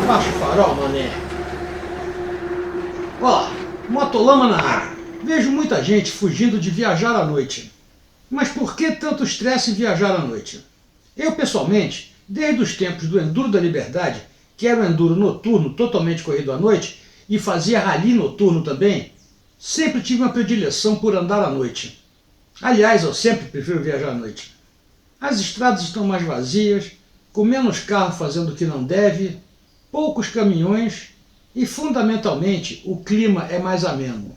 Baixa o farol, mané. Ó, motolama na área. Vejo muita gente fugindo de viajar à noite. Mas por que tanto estresse em viajar à noite? Eu, pessoalmente, desde os tempos do Enduro da Liberdade, que era um enduro noturno totalmente corrido à noite, e fazia rally noturno também, sempre tive uma predileção por andar à noite. Aliás, eu sempre prefiro viajar à noite. As estradas estão mais vazias, com menos carro fazendo o que não deve, poucos caminhões e, fundamentalmente, o clima é mais ameno.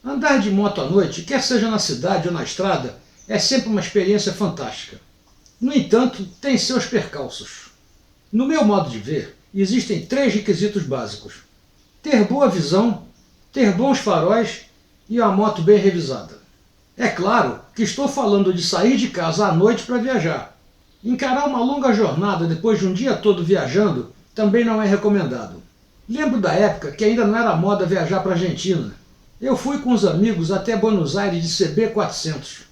Andar de moto à noite, quer seja na cidade ou na estrada, é sempre uma experiência fantástica. No entanto, tem seus percalços. No meu modo de ver, existem 3 requisitos básicos: ter boa visão, ter bons faróis e uma moto bem revisada. É claro que estou falando de sair de casa à noite para viajar. Encarar uma longa jornada depois de um dia todo viajando também não é recomendado. Lembro da época que ainda não era moda viajar para a Argentina. Eu fui com os amigos até Buenos Aires de CB400.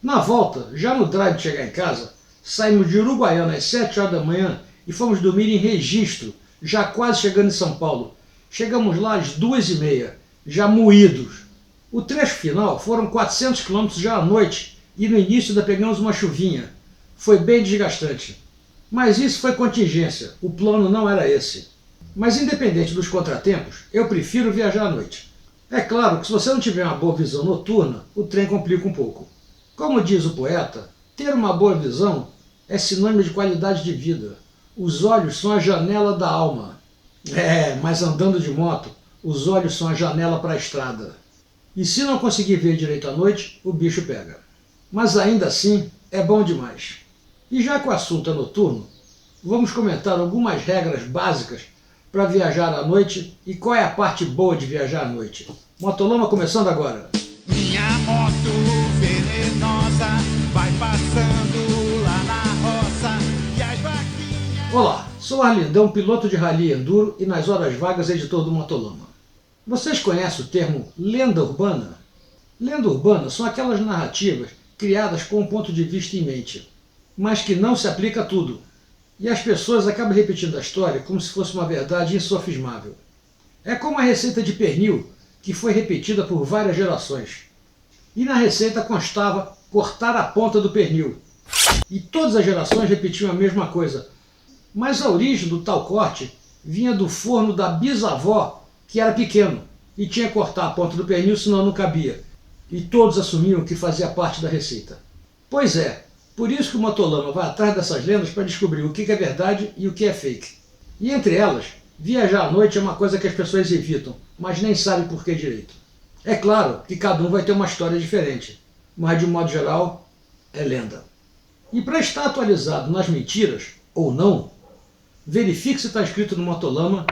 Na volta, já no drive de chegar em casa, saímos de Uruguaiana às 7 horas da manhã e fomos dormir em Registro, já quase chegando em São Paulo. Chegamos lá às 2h30, já moídos. O trecho final foram 400 km já à noite e no início ainda pegamos uma chuvinha. Foi bem desgastante. Mas isso foi contingência, o plano não era esse. Mas independente dos contratempos, eu prefiro viajar à noite. É claro que se você não tiver uma boa visão noturna, o trem complica um pouco. Como diz o poeta, ter uma boa visão é sinônimo de qualidade de vida. Os olhos são a janela da alma. Mas andando de moto, os olhos são a janela para a estrada. E se não conseguir ver direito à noite, o bicho pega. Mas ainda assim, é bom demais. E já que o assunto é noturno, vamos comentar algumas regras básicas para viajar à noite e qual é a parte boa de viajar à noite. Motolama começando agora. Minha moto venenosa vai passando lá na roça e as vaquinhas... Olá, sou Arlindão, piloto de rally enduro e nas horas vagas editor do Motolama. Vocês conhecem o termo lenda urbana? Lenda urbana são aquelas narrativas criadas com um ponto de vista em mente, mas que não se aplica a tudo. E as pessoas acabam repetindo a história como se fosse uma verdade insofismável. É como a receita de pernil, que foi repetida por várias gerações. E na receita constava cortar a ponta do pernil. E todas as gerações repetiam a mesma coisa. Mas a origem do tal corte vinha do forno da bisavó, que era pequeno, e tinha que cortar a ponta do pernil, senão não cabia. E todos assumiam que fazia parte da receita. Pois é, por isso que o Motolama vai atrás dessas lendas para descobrir o que é verdade e o que é fake. E entre elas, viajar à noite é uma coisa que as pessoas evitam, mas nem sabem por que direito. É claro que cada um vai ter uma história diferente, mas de um modo geral, é lenda. E para estar atualizado nas mentiras, ou não, verifique se está escrito no Motolama,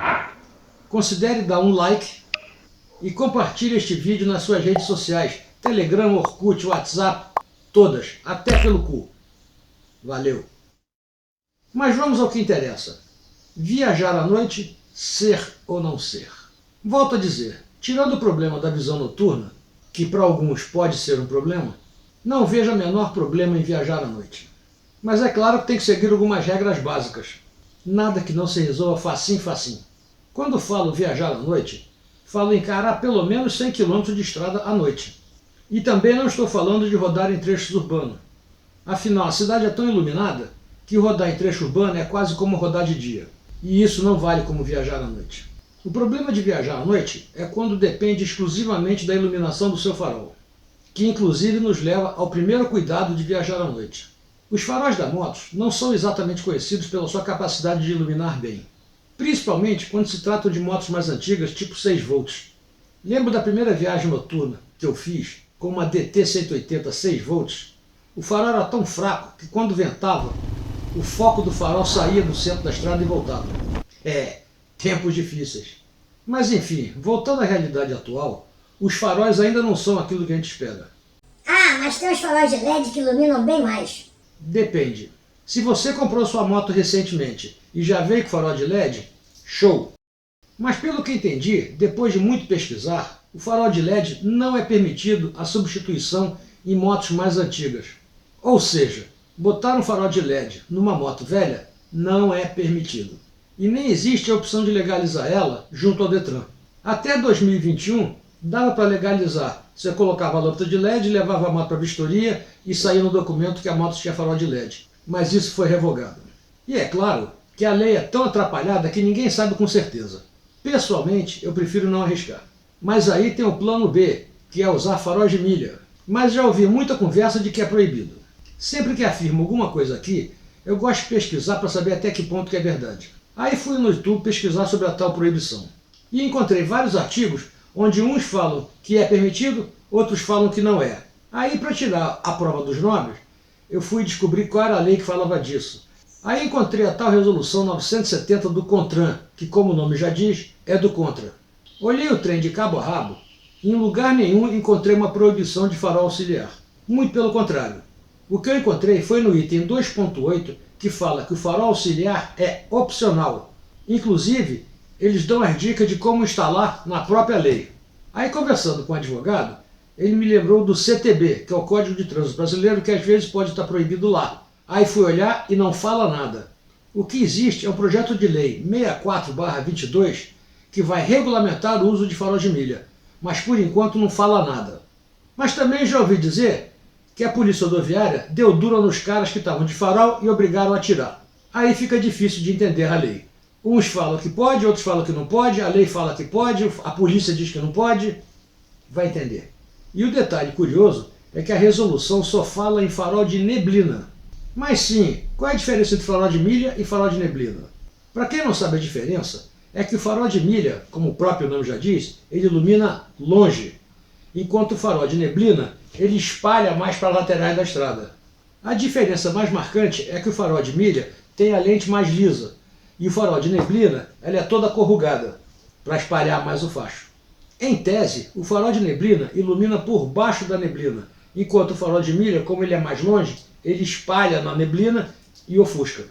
considere dar um like e compartilhe este vídeo nas suas redes sociais, Telegram, Orkut, WhatsApp, todas, até pelo cu. Valeu! Mas vamos ao que interessa. Viajar à noite, ser ou não ser? Volto a dizer, tirando o problema da visão noturna, que para alguns pode ser um problema, não vejo o menor problema em viajar à noite. Mas é claro que tem que seguir algumas regras básicas. Nada que não se resolva facinho, facinho. Quando falo viajar à noite, falo encarar pelo menos 100 km de estrada à noite. E também não estou falando de rodar em trechos urbanos. Afinal, a cidade é tão iluminada que rodar em trecho urbano é quase como rodar de dia. E isso não vale como viajar à noite. O problema de viajar à noite é quando depende exclusivamente da iluminação do seu farol, que inclusive nos leva ao primeiro cuidado de viajar à noite. Os faróis da moto não são exatamente conhecidos pela sua capacidade de iluminar bem, principalmente quando se trata de motos mais antigas, tipo 6 volts. Lembro da primeira viagem noturna que eu fiz com uma DT 180 6 volts. O farol era tão fraco que quando ventava, o foco do farol saía do centro da estrada e voltava. Tempos difíceis. Mas enfim, voltando à realidade atual, os faróis ainda não são aquilo que a gente espera. Ah, mas tem os faróis de LED que iluminam bem mais. Depende. Se você comprou sua moto recentemente e já veio com farol de LED, show! Mas pelo que entendi, depois de muito pesquisar, o farol de LED não é permitido a substituição em motos mais antigas. Ou seja, botar um farol de LED numa moto velha não é permitido. E nem existe a opção de legalizar ela junto ao Detran. Até 2021, dava para legalizar. Você colocava a lâmpada de LED, levava a moto para a vistoria e saía no documento que a moto tinha farol de LED. Mas isso foi revogado. E é claro que a lei é tão atrapalhada que ninguém sabe com certeza. Pessoalmente, eu prefiro não arriscar. Mas aí tem o plano B, que é usar farol de milha. Mas já ouvi muita conversa de que é proibido. Sempre que afirmo alguma coisa aqui, eu gosto de pesquisar para saber até que ponto que é verdade. Aí fui no YouTube pesquisar sobre a tal proibição. E encontrei vários artigos onde uns falam que é permitido, outros falam que não é. Aí, para tirar a prova dos nomes, eu fui descobrir qual era a lei que falava disso. Aí encontrei a tal resolução 970 do CONTRAN, que, como o nome já diz, é do contra. Olhei o trem de cabo a rabo e em lugar nenhum encontrei uma proibição de farol auxiliar. Muito pelo contrário. O que eu encontrei foi no item 2.8, que fala que o farol auxiliar é opcional. Inclusive, eles dão as dicas de como instalar na própria lei. Aí, conversando com o advogado, ele me lembrou do CTB, que é o Código de Trânsito Brasileiro, que às vezes pode estar proibido lá. Aí fui olhar e não fala nada. O que existe é um projeto de lei 64/22 que vai regulamentar o uso de farol de milha, mas por enquanto não fala nada. Mas também já ouvi dizer que a polícia rodoviária deu dura nos caras que estavam de farol e obrigaram a tirar. Aí fica difícil de entender a lei. Uns falam que pode, outros falam que não pode, a lei fala que pode, a polícia diz que não pode. Vai entender. E o detalhe curioso é que a resolução só fala em farol de neblina. Mas sim, qual é a diferença entre farol de milha e farol de neblina? Para quem não sabe a diferença, é que o farol de milha, como o próprio nome já diz, ele ilumina longe, enquanto o farol de neblina, ele espalha mais para a lateral da estrada. A diferença mais marcante é que o farol de milha tem a lente mais lisa, e o farol de neblina ela é toda corrugada, para espalhar mais o facho. Em tese, o farol de neblina ilumina por baixo da neblina, enquanto o farol de milha, como ele é mais longe, ele espalha na neblina e ofusca.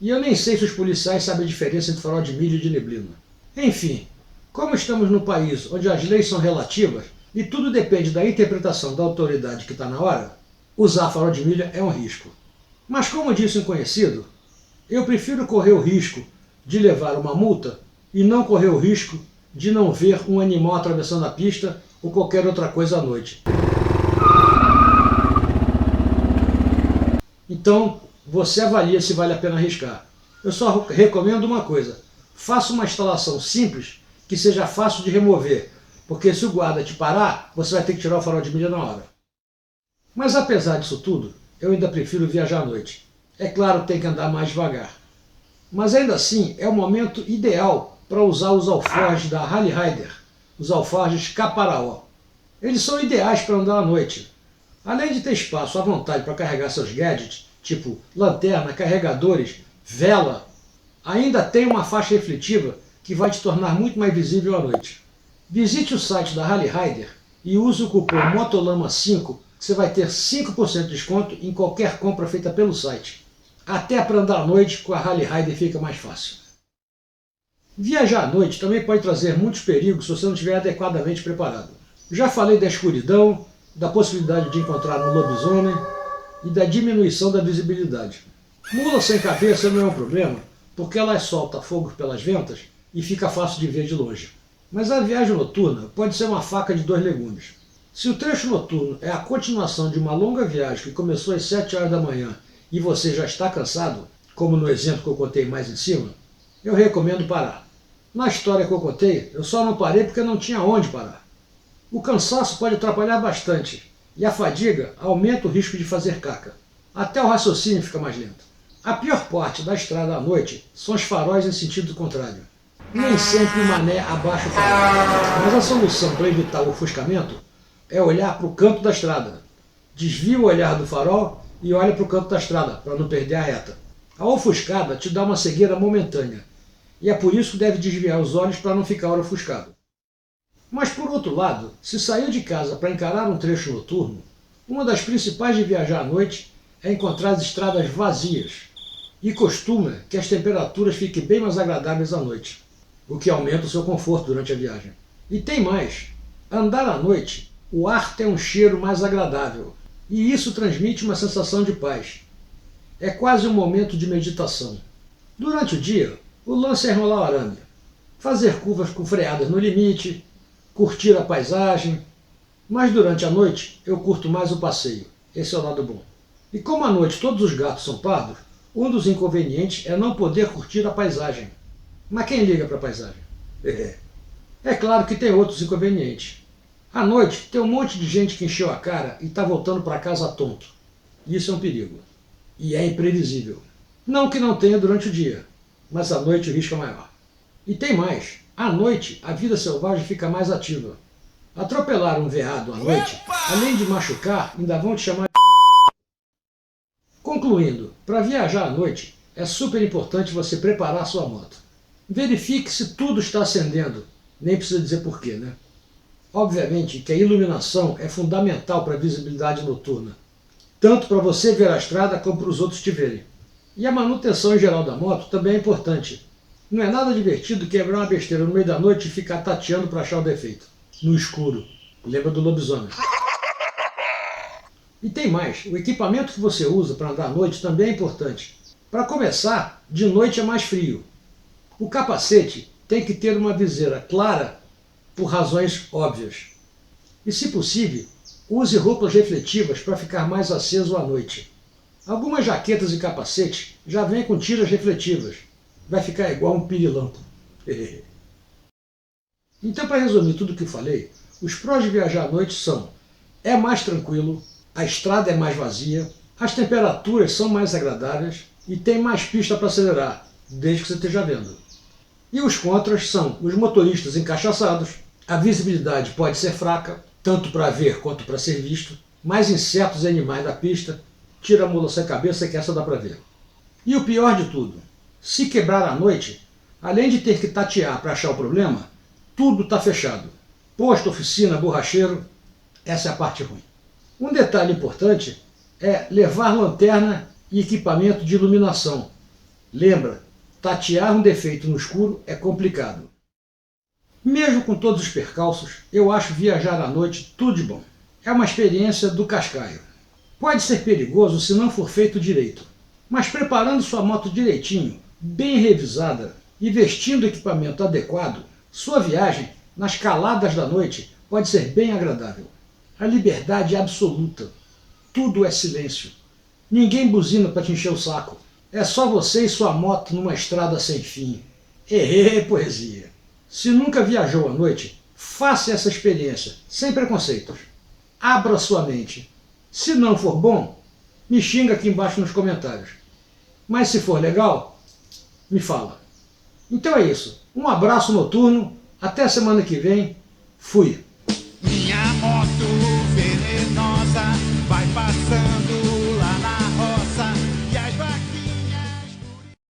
E eu nem sei se os policiais sabem a diferença entre farol de milha e de neblina. Enfim, como estamos num país onde as leis são relativas e tudo depende da interpretação da autoridade que está na hora, usar farol de milha é um risco. Mas como disse um conhecido, eu prefiro correr o risco de levar uma multa e não correr o risco de não ver um animal atravessando a pista ou qualquer outra coisa à noite. Então, você avalia se vale a pena arriscar. Eu só recomendo uma coisa: faça uma instalação simples que seja fácil de remover, porque se o guarda te parar, você vai ter que tirar o farol de milha na hora. Mas apesar disso tudo, eu ainda prefiro viajar à noite. É claro, tem que andar mais devagar. Mas ainda assim, é o momento ideal para usar os alforjes da Harley Rider, os alforjes Caparaó. Eles são ideais para andar à noite. Além de ter espaço à vontade para carregar seus gadgets, tipo lanterna, carregadores, vela, ainda tem uma faixa refletiva que vai te tornar muito mais visível à noite. Visite o site da Harley Rider e use o cupom MOTOLAMA5 que você vai ter 5% de desconto em qualquer compra feita pelo site. Até para andar à noite com a Harley Rider fica mais fácil. Viajar à noite também pode trazer muitos perigos se você não estiver adequadamente preparado. Já falei da escuridão, da possibilidade de encontrar um lobisomem e da diminuição da visibilidade. Mula sem cabeça não é um problema, porque ela solta fogo pelas ventas e fica fácil de ver de longe. Mas a viagem noturna pode ser uma faca de dois legumes. Se o trecho noturno é a continuação de uma longa viagem que começou às 7 horas da manhã e você já está cansado, como no exemplo que eu contei mais em cima, eu recomendo parar. Na história que eu contei, eu só não parei porque não tinha onde parar. O cansaço pode atrapalhar bastante e a fadiga aumenta o risco de fazer caca. Até o raciocínio fica mais lento. A pior parte da estrada à noite são os faróis em sentido contrário. Nem sempre o mané abaixa o farol, mas a solução para evitar o ofuscamento é olhar para o canto da estrada. Desvia o olhar do farol e olha para o canto da estrada, para não perder a reta. A ofuscada te dá uma cegueira momentânea, e é por isso que deve desviar os olhos para não ficar ofuscado. Mas por outro lado, se saiu de casa para encarar um trecho noturno, uma das principais de viajar à noite é encontrar as estradas vazias, e costuma que as temperaturas fiquem bem mais agradáveis à noite, o que aumenta o seu conforto durante a viagem. E tem mais, andar à noite, o ar tem um cheiro mais agradável, e isso transmite uma sensação de paz. É quase um momento de meditação. Durante o dia, o lance é enrolar o arame, fazer curvas com freadas no limite, curtir a paisagem, mas durante a noite eu curto mais o passeio. Esse é o lado bom. E como à noite todos os gatos são pardos, um dos inconvenientes é não poder curtir a paisagem. Mas quem liga para a paisagem? É claro que tem outros inconvenientes. À noite tem um monte de gente que encheu a cara e está voltando para casa tonto. Isso é um perigo. E é imprevisível. Não que não tenha durante o dia, mas à noite o risco é maior. E tem mais. À noite a vida selvagem fica mais ativa. Atropelar um veado à noite, além de machucar, ainda vão te chamar de... Concluindo, para viajar à noite, é super importante você preparar sua moto. Verifique se tudo está acendendo, nem precisa dizer porquê, né? Obviamente que a iluminação é fundamental para a visibilidade noturna, tanto para você ver a estrada como para os outros te verem. E a manutenção em geral da moto também é importante. Não é nada divertido quebrar uma besteira no meio da noite e ficar tateando para achar o defeito. No escuro. Lembra do lobisomem. E tem mais, o equipamento que você usa para andar à noite também é importante. Para começar, de noite é mais frio. O capacete tem que ter uma viseira clara por razões óbvias. E se possível, use roupas refletivas para ficar mais aceso à noite. Algumas jaquetas e capacetes já vêm com tiras refletivas. Vai ficar igual um pirilampo. Então, para resumir tudo o que eu falei, os prós de viajar à noite são: é mais tranquilo, a estrada é mais vazia, as temperaturas são mais agradáveis e tem mais pista para acelerar, desde que você esteja vendo. E os contras são os motoristas encachaçados, a visibilidade pode ser fraca, tanto para ver quanto para ser visto, mais insetos e animais da pista, tira a mula sem cabeça que essa dá para ver. E o pior de tudo, se quebrar à noite, além de ter que tatear para achar o problema, tudo está fechado. Posto, oficina, borracheiro, essa é a parte ruim. Um detalhe importante é levar lanterna e equipamento de iluminação. Lembra, tatear um defeito no escuro é complicado. Mesmo com todos os percalços, eu acho viajar à noite tudo de bom. É uma experiência do cascaio. Pode ser perigoso se não for feito direito, mas preparando sua moto direitinho, bem revisada e vestindo o equipamento adequado, sua viagem nas caladas da noite pode ser bem agradável. A liberdade é absoluta. Tudo é silêncio. Ninguém buzina para te encher o saco. É só você e sua moto numa estrada sem fim. Poesia! Se nunca viajou à noite, faça essa experiência, sem preconceitos. Abra sua mente. Se não for bom, me xinga aqui embaixo nos comentários. Mas se for legal, me fala. Então é isso. Um abraço noturno. Até a semana que vem. Fui.